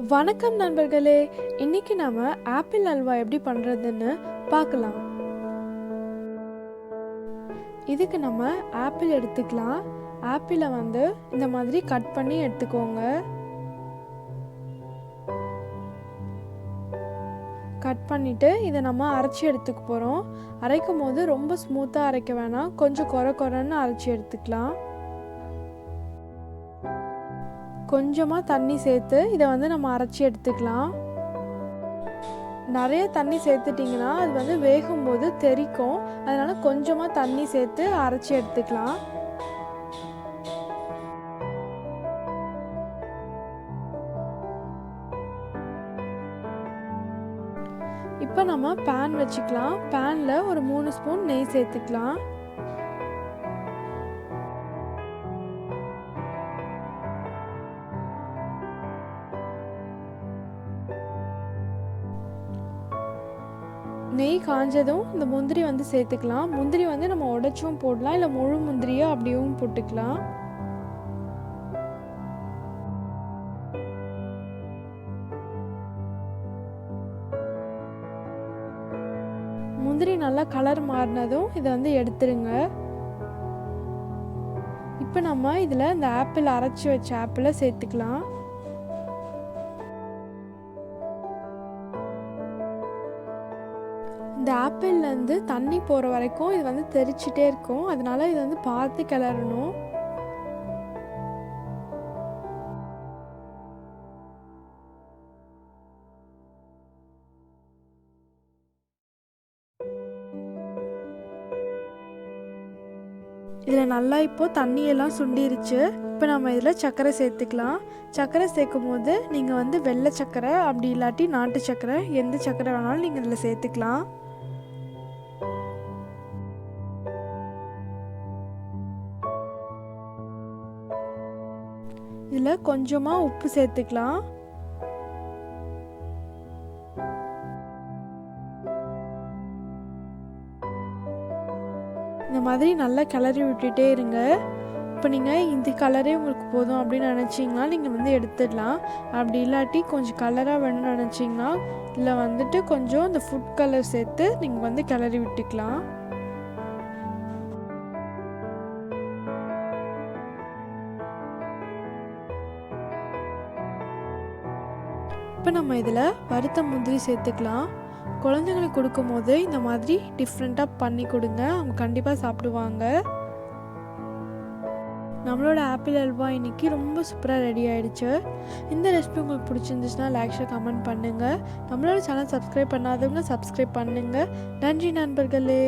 வணக்கம் நண்பர்களே, இன்னைக்கு நாம ஆப்பிள் அல்வா எப்படி பண்றதுன்னு பார்க்கலாம். இதுக்கு நம்ம ஆப்பிள் எடுத்துக்கலாம். ஆப்பிளை இந்த மாதிரி கட் பண்ணி எடுத்துக்கோங்க. கட் பண்ணிட்டு இதை நம்ம அரைச்சி எடுத்துக்க போறோம். அரைக்கும் போது ரொம்ப ஸ்மூத்தா அரைக்க வேணாம், கொஞ்சம் கொர கொரன்னு அரைச்சி எடுத்துக்கலாம். கொஞ்சமாக தண்ணி சேர்த்து இதை நம்ம அரைச்சி எடுத்துக்கலாம். நிறைய தண்ணி சேர்த்துட்டிங்கன்னா அது வேகும்போது தெறிக்கும். அதனால் கொஞ்சமாக தண்ணி சேர்த்து அரைச்சி எடுத்துக்கலாம். இப்போ நம்ம பேன் வச்சுக்கலாம். பேனில் ஒரு 3 ஸ்பூன் நெய் சேர்த்துக்கலாம். நெய் காஞ்சதும் இந்த முந்திரி சேர்த்துக்கலாம். முந்திரி நம்ம உடைச்சும் போடலாம், இல்லை முழு முந்திரியும் அப்படியும் போட்டுக்கலாம். முந்திரி நல்லா கலர் மாறினதும் இதை எடுத்துருங்க. இப்போ நம்ம இதில் இந்த ஆப்பிள் அரைச்சி வச்ச ஆப்பிளை சேர்த்துக்கலாம். இந்த ஆப்பிள்லேருந்து தண்ணி போகிற வரைக்கும் இது தெறிச்சிட்டே இருக்கும். அதனால இது பார்த்து கிளறணும். இதில் நல்லா இப்போது தண்ணியெல்லாம் சுண்டிருச்சு. இப்போ நம்ம இதில் சர்க்கரை சேர்த்துக்கலாம். சர்க்கரை சேர்க்கும் போது நீங்கள் வெள்ளை சர்க்கரை அப்படி இல்லாட்டி நாட்டு சர்க்கரை, எந்த சர்க்கரை வேணாலும் நீங்கள் இதில் சேர்த்துக்கலாம். இதில் கொஞ்சமாக உப்பு சேர்த்துக்கலாம். இந்த மாதிரி நல்லா கிளறி விட்டுட்டே இருங்க. இப்போ நீங்கள் இந்த கலரே உங்களுக்கு போதும் அப்படின்னு நினச்சிங்கன்னா நீங்கள் எடுத்துடலாம். அப்படி இல்லாட்டி கொஞ்சம் கலராக வேணும்னு நினச்சிங்கன்னா இதில் கொஞ்சம் இந்த ஃபுட் கலர் சேர்த்து நீங்கள் கிளறி விட்டுக்கலாம். இப்போ நம்ம இதில் வறுத்த முந்திரி சேர்த்துக்கலாம். குழந்தைங்களுக்கு கொடுக்கும் போது இந்த மாதிரி டிஃப்ரெண்ட்டாக பண்ணி கொடுங்க, அவங்க கண்டிப்பாக சாப்பிடுவாங்க. நம்மளோட ஆப்பிள் அல்வா இன்னைக்கு ரொம்ப சூப்பராக ரெடி ஆகிடுச்சு. இந்த ரெசிபி உங்களுக்கு பிடிச்சிருந்துச்சுன்னா லைக் ஷேர் கமெண்ட் பண்ணுங்கள். நம்மளோட சேனல் சப்ஸ்கிரைப் பண்ணாதவங்க சப்ஸ்கிரைப் பண்ணுங்கள். நன்றி நண்பர்களே.